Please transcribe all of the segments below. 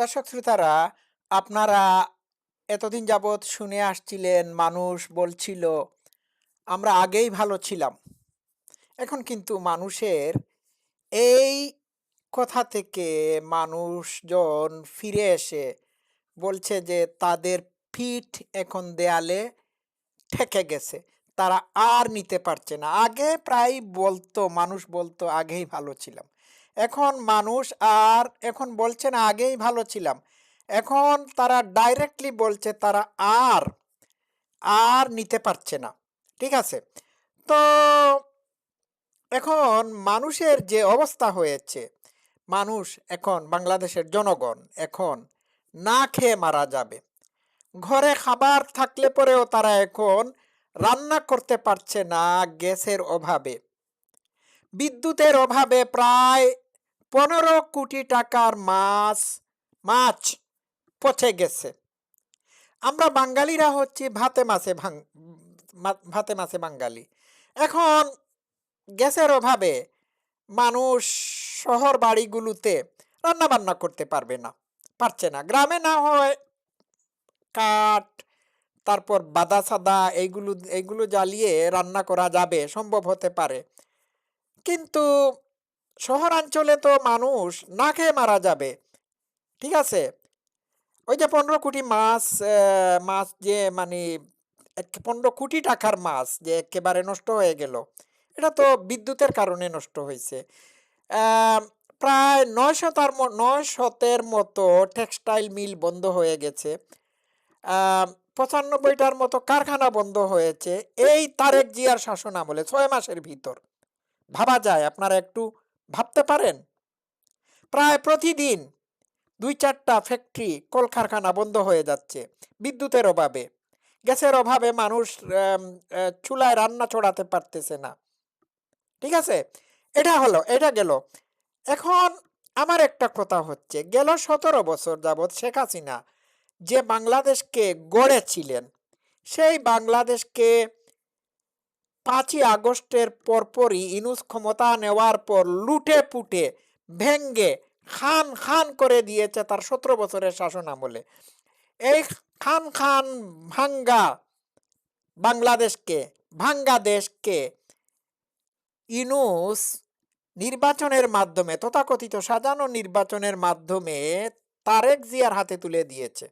দর্শক শ্রোতারা, আপনারা এতদিন যাবৎ শুনে আসছিলেন মানুষ বলছিল আমরা আগেই ভালো ছিলাম। এখন কিন্তু মানুষের এই কথা থেকে মানুষজন ফিরে এসে বলছে যে তাদের পিঠ এখন দেয়ালে ঠেকে গেছে। তারা আর নিতে পারছে না। আগে প্রায় বলতো, মানুষ বলতো আগেই ভালো ছিলাম। এখন মানুষ আর এখন বলছে না আগেই ভালো ছিলাম। এখন তারা ডাইরেক্টলি বলছে তারা আর, আর নিতে পারছে না। ঠিক আছে? তো এখন মানুষের যে অবস্থা হয়েছে, মানুষ এখন বাংলাদেশের জনগণ এখন না খেয়ে মারা যাবে। ঘরে খাবার থাকলে পরেও তারা এখন রান্না করতে পারছে না গ্যাসের অভাবে। বিদ্যুতের অভাবে প্রায় 15 কোটি টাকার মাছ পচে গেছে। আমরা বাঙালিরা হচ্ছি ভাতে মাছে বাঙালি। এখন গ্যাসের অভাবে মানুষ শহর বাড়িগুলোতে রান্না বান্না করতে পারছে না। গ্রামে না হয় কাঠ, তারপর বাদা-সাদা এইগুলো এইগুলো জ্বালিয়ে রান্না করা যাবে, সম্ভব হতে পারে। কিন্তু শহরাঞ্চলে তো মানুষ না খেয়ে মারা যাবে। ঠিক আছে? ওই যে 15 কোটি মাছ যে মানে 15 কোটি টাকার মাছ যে একেবারে নষ্ট হয়ে গেল। এটা তো বিদ্যুতের কারণে নষ্ট হইছে। আম প্রায় ৯০০ এর মতো টেক্সটাইল মিল বন্ধ হয়ে গেছে। আম ৯৫ টার মতো কারখানা বন্ধ হয়েছে এই তারেক জিয়ার শাসনামলে ৬ মাসের ভিতর। ভাবা যায়? আপনারা একটু ভাবতে পারেন? প্রায় প্রতিদিন ২-৪ টা ফ্যাক্টরি, কলকারখানা বন্ধ হয়ে যাচ্ছে বিদ্যুতের অভাবে। গ্যাসের অভাবে মানুষ আম আ চুলায় রান্না চড়াতে পারতেছে না। ঠিক আছে? এটা গেল। এখন আমার একটা কথা হচ্ছে, গেল ১৭ বছর যাবৎ শেখ হাসিনা যে বাংলাদেশকে গড়েছিলেন, সেই বাংলাদেশকে ৫ই আগস্টের পরপরই ইনুস ক্ষমতা নেওয়ার পর লুটে-পুটে, ভেঙ্গে, খান করে দিয়েছে তার ১৭ বছরের শাসনামলে। এই খান ভাঙ্গা বাংলাদেশকে, ভাঙ্গা দেশকে ইনুস নির্বাচনের মাধ্যমে, তথাকথিত সাজানো নির্বাচনের মাধ্যমে তারেক জিয়ার হাতে তুলে দিয়েছে।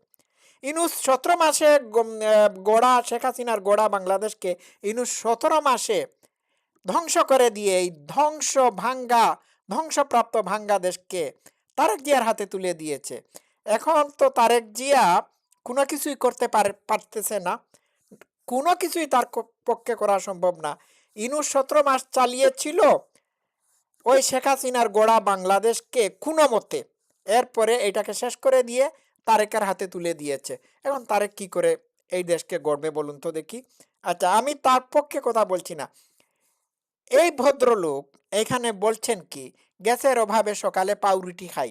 ইনুস ১৭ মাসে গড়া শেখ হাসিনার গড়া বাংলাদেশকে ইনুস ১৭ মাসে ধ্বংস করে দিয়ে এই ধ্বংসপ্রাপ্ত ভাঙ্গা দেশকে তারেক জিয়ার হাতে তুলে দিয়েছে। এখন তো তারেক জিয়া কোনো কিছুই করতে পারতেছে না। কোনো কিছুই তার পক্ষে করা সম্ভব না। ইনুস ১৭ মাস চালিয়েছিল ওই শেখ হাসিনার গড়া বাংলাদেশকে কোনোমতে। এরপরে এটাকে শেষ করে দিয়ে তারেকের হাতে তুলে দিয়েছে। এখন তারেক কি করে এই দেশকে গড়বে বলুন তো দেখি? আচ্ছা, আমি তার পক্ষে কথা বলছি না। এই ভদ্রলোক এখানে বলছেন কি, গ্যাসের অভাবে সকালে পাউরুটি খাই।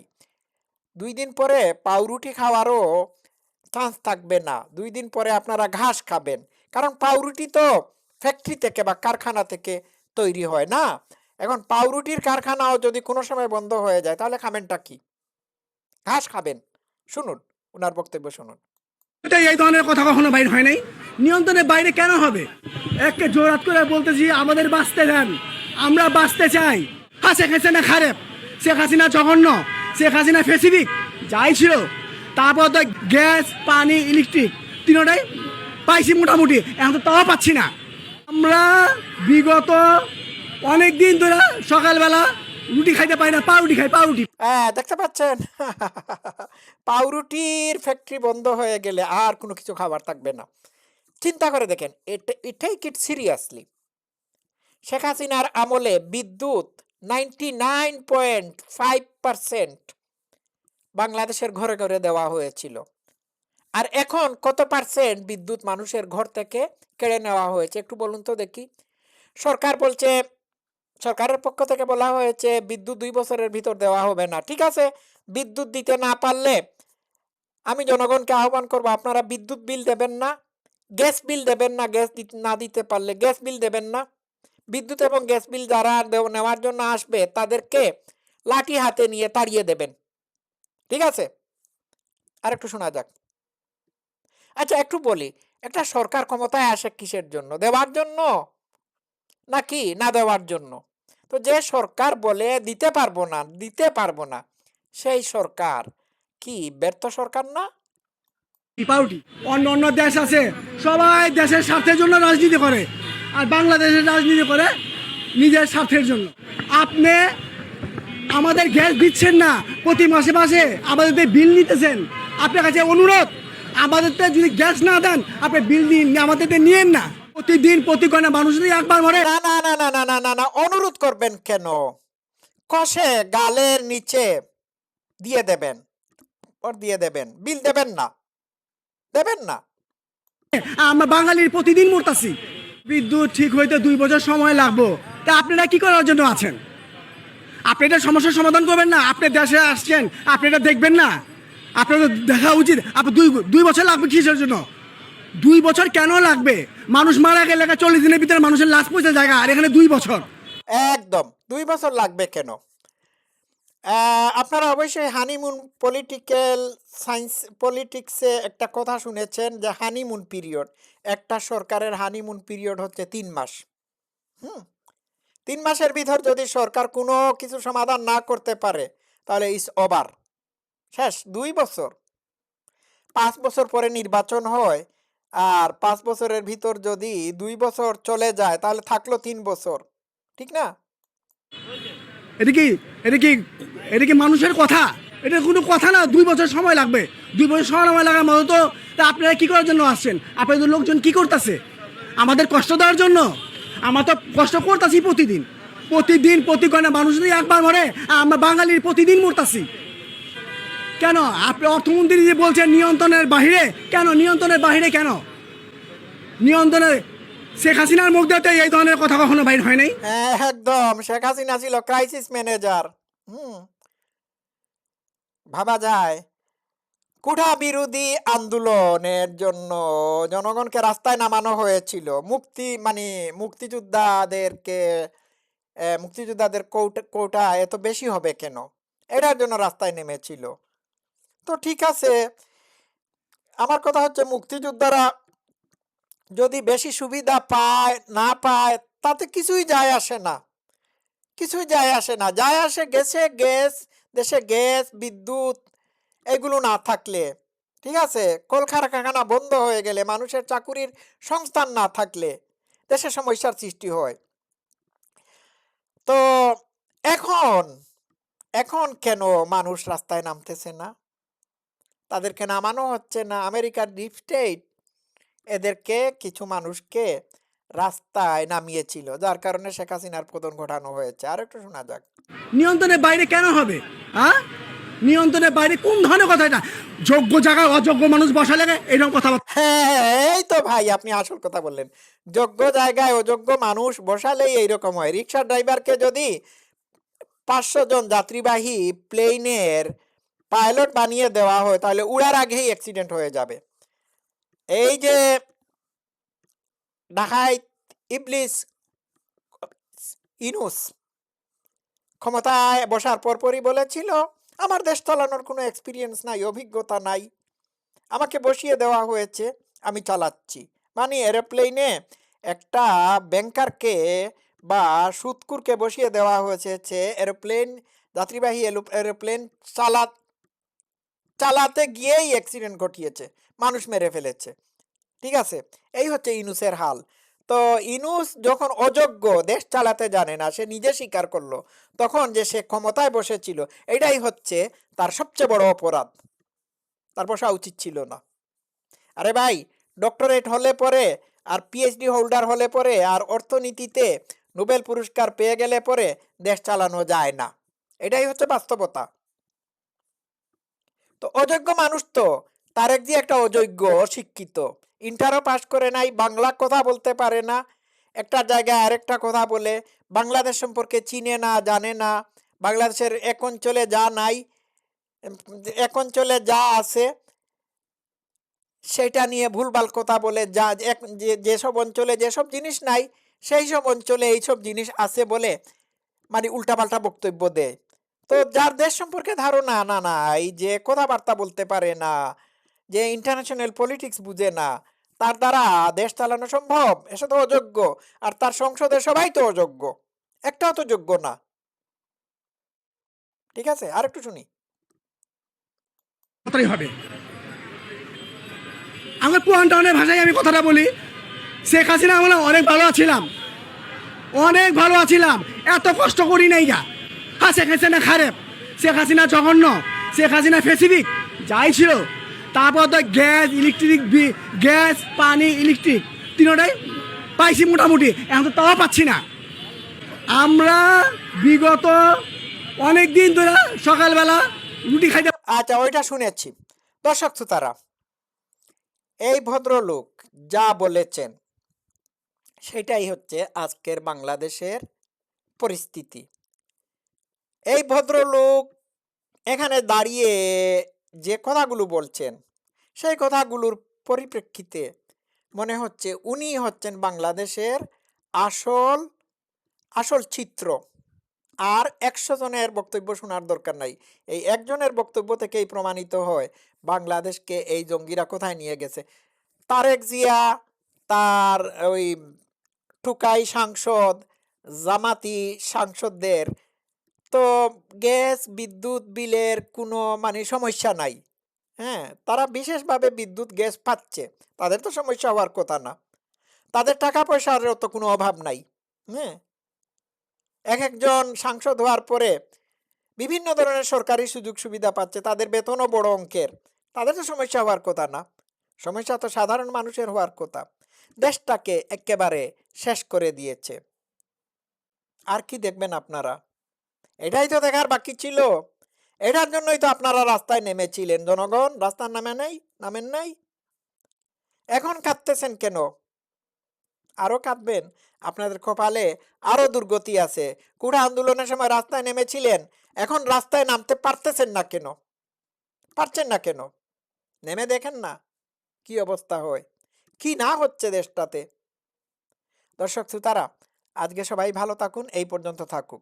২ দিন পরে পাউরুটি খাওয়ারও চান্স থাকবে না। ২ দিন পরে আপনারা ঘাস খাবেন। কারণ পাউরুটি তো ফ্যাক্টরি থেকে বা কারখানা থেকে তৈরি হয় না? এখন পাউরুটির কারখানাও যদি কোনো সময় বন্ধ হয়ে যায় তাহলে খাবেনটা কি? ঘাস খাবেন। শুনুন, উনার বক্তব্য শুনুন। এটাই এই ধরনের কথা কখনো বাইর হয় নাই। নিয়ন্ত্রণের বাইরে কেন হবে? একে জোরাত করে বলতেছি আমাদের বাঁচতে দেন, আমরা বাঁচতে চাই। হ্যাঁ, শেখ হাসিনা খারাপ, শেখ হাসিনা জঘন্য, শেখ হাসিনা স্পেসিফিক যাই ছিল, তারপর তো গ্যাস, পানি, ইলেকট্রিক তিনোটাই পাইছি মোটামুটি, এখন তো তাও পাচ্ছি না। আমরা বিগত অনেক দিন ধরে সকালবেলা রুটি খাইতে পারি না, পাউরুটি খাই, পাউরুটি। হ্যাঁ, দেখতে পাচ্ছেন? পাউরুটির ফ্যাক্টরি বন্ধ হয়ে গেলে আর কোনো কিছু খাবার থাকবে না। চিন্তা করে দেখেন, টেক ইট সিরিয়াসলি। শেখ হাসিনার আমলে বিদ্যুৎ 99.5% বাংলাদেশের ঘরে দেওয়া হয়েছিল। আর এখন কত পার্সেন্ট বিদ্যুৎ মানুষের ঘর থেকে কেড়ে নেওয়া হয়েছে একটু বলুন তো দেখি? সরকার বলছে, সরকারের পক্ষ থেকে বলা হয়েছে বিদ্যুৎ ২ বছরের ভিতর দেওয়া হবে না। ঠিক আছে, বিদ্যুৎ দিতে না পারলে আমি জনগণকে আহ্বান করব, আপনারা বিদ্যুৎ বিল দেবেন না, গ্যাস বিল দেবেন না, না দিতে পারলে গ্যাস বিল দেবেন না। বিদ্যুৎ এবং গ্যাস বিল যারা নেওয়ার জন্য আসবে তাদেরকে লাঠি হাতে নিয়ে তাড়িয়ে দেবেন। ঠিক আছে? আর একটু শোনা যাক। আচ্ছা একটু বলি, একটা সরকার ক্ষমতায় আসে কিসের জন্য? দেওয়ার জন্য নাকি না দেওয়ার জন্য? তো যে সরকার বলে দিতে পারবো না, সেই সরকার কি ব্যর্থ সরকার না? পাউটি অন্য অন্য দেশ আছে, সবাই দেশের স্বার্থের জন্য রাজনীতি করে, আর বাংলাদেশের রাজনীতি করে নিজের স্বার্থের জন্য। আপনি আমাদের গ্যাস দিচ্ছেন না, প্রতি মাসে মাসে আমাদের বিল নিতেছেন। আপনার কাছে অনুরোধ, আমাদেরতে যদি গ্যাস না দেন আপনি বিল দিন, আমাদেরতে নিয়েন না। প্রতিদিন প্রতি ঘন্টা মানুষ যদি একবার মরে। না, না, না, না, না, না, না, না, অনুরোধ করবেন কেন? কষে গালের নিচে দিয়ে দেবেন, দিয়ে দেবেন, বিল দেবেন না। আমরা বাঙালির প্রতিদিন মরতাছি। বিদ্যুৎ ঠিক হইতে 2 বছর সময় লাগবো, তা আপনারা কি করার জন্য আছেন? আপনি এটা সমস্যার সমাধান করবেন না? আপনি দেশে আসছেন, আপনি এটা দেখবেন না? আপনার তো দেখা উচিত। আপনি দুই বছর লাগবে কিসের জন্য? 2 বছর কেন লাগবে? মানুষ মারা গেলে 40 দিনের ভিতরে মানুষের লাশ পৌঁছে জায়গা, আর এখানে 2 বছর। একদম 2 বছর লাগবে কেন? আপনারা অবশ্যই হানিমুন পলিটিক্যাল সায়েন্স পলিটিক্সে একটা কথা শুনেছেন যে হানিমুন পিরিয়ড, একটা সরকারের হানিমুন পিরিয়ড হচ্ছে 3 মাস। হুম 3 মাসের ভিতর যদি সরকার কোনো কিছু সমাধান না করতে পারে তাহলে ইস ওভার, শেষ। 2 বছর, 5 বছর পরে নির্বাচন হয়, আর 5 বছরের ভিতর যদি 2 বছর চলে যায় তাহলে থাকলো 3 বছর, ঠিক না? এটা কি এটা কি এটা কি মানুষের কথা? এটা কোনো কথা না। 2 বছর সময় লাগবে। 2 বছর সময় লাগার মতো তো। তা আপনারা কি করার জন্য আসছেন? আপনাদের লোকজন কি করতেছে? আমাদের কষ্ট দেওয়ার জন্য? আমরা তো কষ্ট করতেছি প্রতিদিন প্রতিদিন প্রতি ঘন্টা মানুষ যদি একবার মরে, আর আমরা বাঙালির প্রতিদিন মরতাছি। কেন আপনি অর্থমন্ত্রী যে বলছেন নিয়ন্ত্রণের বাহিরে? কেন নিয়ন্ত্রণের বাহিরে কেন? নিয়ন্ত্রণের শেখ হাসিনার মুখ দিয়ে তো এই ধরনের কথা কখনো বাইর হয় নাই। হ্যাঁ, একদম। শেখ হাসিনা ছিল ক্রাইসিস ম্যানেজার। হুম ভাবা যায়, কুঠা বিরোধী আন্দোলনের জন্য জনগণকে রাস্তায় নামানো হয়েছিল। মুক্তিযোদ্ধাদেরকে, মুক্তিযোদ্ধাদের কোটা এত বেশি হবে কেন, এটার জন্য রাস্তায় নেমেছিল। তো ঠিক আছে, আমার কথা হচ্ছে মুক্তিযোদ্ধারা যদি বেশি সুবিধা পায় না পায় তাতে কিছুই যায় আসে না। যায় আসে দেশে গ্যাস বিদ্যুৎ এগুলো না থাকলে, ঠিক আছে, কলকারখানা বন্ধ হয়ে গেলে, মানুষের চাকুরির সংস্থান না থাকলে দেশে সমস্যার সৃষ্টি হয়। তো এখন এখন কেন মানুষ রাস্তায় নামতেছে না? তাদেরকে নামানো হচ্ছে না। আমেরিকার ডিপ স্টেট এদেরকে, কিছু মানুষকে রাস্তায় নামিয়েছিল, যার কারণে শেখ হাসিনার পতন ঘটানো হয়েছে। আর একটু শোনা যাক। নিয়ন্ত্রণের বাইরে কেন হবে? হ্যাঁ, নিয়ন্ত্রণের বাইরে কোন ধরনের কথা এটা? যোগ্য জায়গায় অযোগ্য মানুষ বসা লাগে, এরকম কথা। হ্যাঁ, এই তো ভাই আপনি আসল কথা বললেন। যোগ্য জায়গায় অযোগ্য মানুষ বসালেই এইরকম হয়। রিক্সা ড্রাইভারকে যদি 500 জন যাত্রীবাহী প্লেনের পাইলট বানিয়ে দেওয়া হয় তাহলে উড়ার আগেই অ্যাক্সিডেন্ট হয়ে যাবে। এই যে ডাকাইত ইবলিস ইনুস ক্ষমতায় বসার পরপরই বলেছিল, আমার দেশ চালানোর কোনো এক্সপিরিয়েন্স নাই, অভিজ্ঞতা নাই, আমাকে বসিয়ে দেওয়া হয়েছে, আমি চালাচ্ছি। মানে এরোপ্লেনে একটা ব্যাংকারকে বা সুৎকুরকে বসিয়ে দেওয়া হয়েছে এরোপ্লেন, যাত্রীবাহী এরোপ্লেন চালাতে গিয়েই অ্যাক্সিডেন্ট ঘটিয়েছে, মানুষ মেরে ফেলেছে। ঠিক আছে, এই হচ্ছে ইনুসের হাল। তো ইনুস যখন অযোগ্য, দেশ চালাতে জানে না, সে নিজে স্বীকার করলো, তখন যে সে ক্ষমতায় বসেছিল এটাই হচ্ছে তার সবচেয়ে বড় অপরাধ। তার বসা উচিত ছিল না। আরে ভাই, ডক্টরেট হলে পরে আর পিএইচডি হোল্ডার হলে পরে আর অর্থনীতিতে নোবেল পুরস্কার পেয়ে গেলে পরে দেশ চালানো যায় না, এটাই হচ্ছে বাস্তবতা। তো অযোগ্য মানুষ তো, তারেক জি একটা অযোগ্য, অশিক্ষিত, ইন্টারও পাস করে নাই, বাংলা কথা বলতে পারে না, একটা জায়গায় আরেকটা কথা বলে, বাংলাদেশ সম্পর্কে চিনে না, জানে না, বাংলাদেশের এক অঞ্চলে যা নাই, এক অঞ্চলে যা আছে সেটা নিয়ে ভুলভাল কথা বলে, যেসব অঞ্চলে যেসব জিনিস নাই সেই সব অঞ্চলে এইসব জিনিস আছে বলে মানে উল্টাপাল্টা বক্তব্য দেয়। তো যার দেশ সম্পর্কে ধারণা না নাই, যে কথাবার্তা বলতে পারে না, যে ইন্টারন্যাশনাল পলিটিক্স বুঝে না, তার দ্বারা দেশ চালানো সম্ভব? এসে তো অযোগ্য। আর তার সংসদে সবাই তো অযোগ্য, একটাও তো যোগ্য না। ঠিক আছে, আর একটু শুনি। কথাই হবে। আমার পুরান টাউনের ভাষায় আমি কথাটা বলি, শেখ হাসিনা আমরা অনেক ভালো আছিলাম, অনেক ভালো আছিলাম, এত কষ্ট করি নাই গা। হ্যাঁ, শেখ হাসিনা খারাপ, শেখ হাসিনা জঘন্য, শেখ হাসিনা স্পেসিফিক যাই ছিল। তারপর তো গ্যাস ইলেকট্রিক, গ্যাস পানি ইলেকট্রিক তিনটাই পাইছি মোটামুটি, এখন তো তাও পাচ্ছি না। আমরা বিগত অনেক দিন ধরে সকালবেলা রুটি খাইতে। আচ্ছা, ওইটা শুনেছি। দর্শক শ্রোতারা, এই ভদ্রলোক যা বলেছেন সেটাই হচ্ছে আজকের বাংলাদেশের পরিস্থিতি। এই ভদ্রলোক এখানে দাঁড়িয়ে যে কথাগুলো বলছেন, সেই কথাগুলোর পরিপ্রেক্ষিতে মনে হচ্ছে উনি হচ্ছেন বাংলাদেশের আসল আসল চিত্র। আর 100 জনের বক্তব্য শোনার দরকার নাই, এই একজনের বক্তব্য থেকেই প্রমাণিত হয় বাংলাদেশকে এই জঙ্গিরা কোথায় নিয়ে গেছে। তারেক জিয়া, তার ওই টুকাই সাংসদ, জামাতি সাংসদদের তো গ্যাস বিদ্যুৎ বিলের কোনো মানে সমস্যা নাই। হ্যাঁ, তারা বিশেষভাবে বিদ্যুৎ গ্যাস পাচ্ছে, তাদের তো সমস্যা হওয়ার কথা না। তাদের টাকা পয়সারও তো কোনো অভাব নাই। হ্যাঁ, এক একজন সাংসদ হওয়ার পরে বিভিন্ন ধরনের সরকারি সুযোগ সুবিধা পাচ্ছে, তাদের বেতনও বড় অঙ্কের, তাদের তো সমস্যা হওয়ার কথা না। সমস্যা তো সাধারণ মানুষের হওয়ার কথা। দেশটাকে একেবারে শেষ করে দিয়েছে। আর কি দেখবেন আপনারা? এটাই তো দেখার বাকি ছিল। এটার জন্যই তো আপনারা রাস্তায় নেমেছিলেন। জনগণ রাস্তায় নামেন নাই? এখন কাঁদতেছেন কেন? আরো কাঁদবেন? আপনাদের কপালে আরো দুর্গতি আছে। কুড়া আন্দোলনের সময় রাস্তায় নেমেছিলেন, এখন রাস্তায় নামতে পারতেছেন না কেন? পারছেন না কেন? নেমে দেখেন না কি অবস্থা হয়, কি না হচ্ছে দেশটাতে। দর্শক শ্রোতারা, আজকে সবাই ভালো থাকুন, এই পর্যন্ত থাকুক।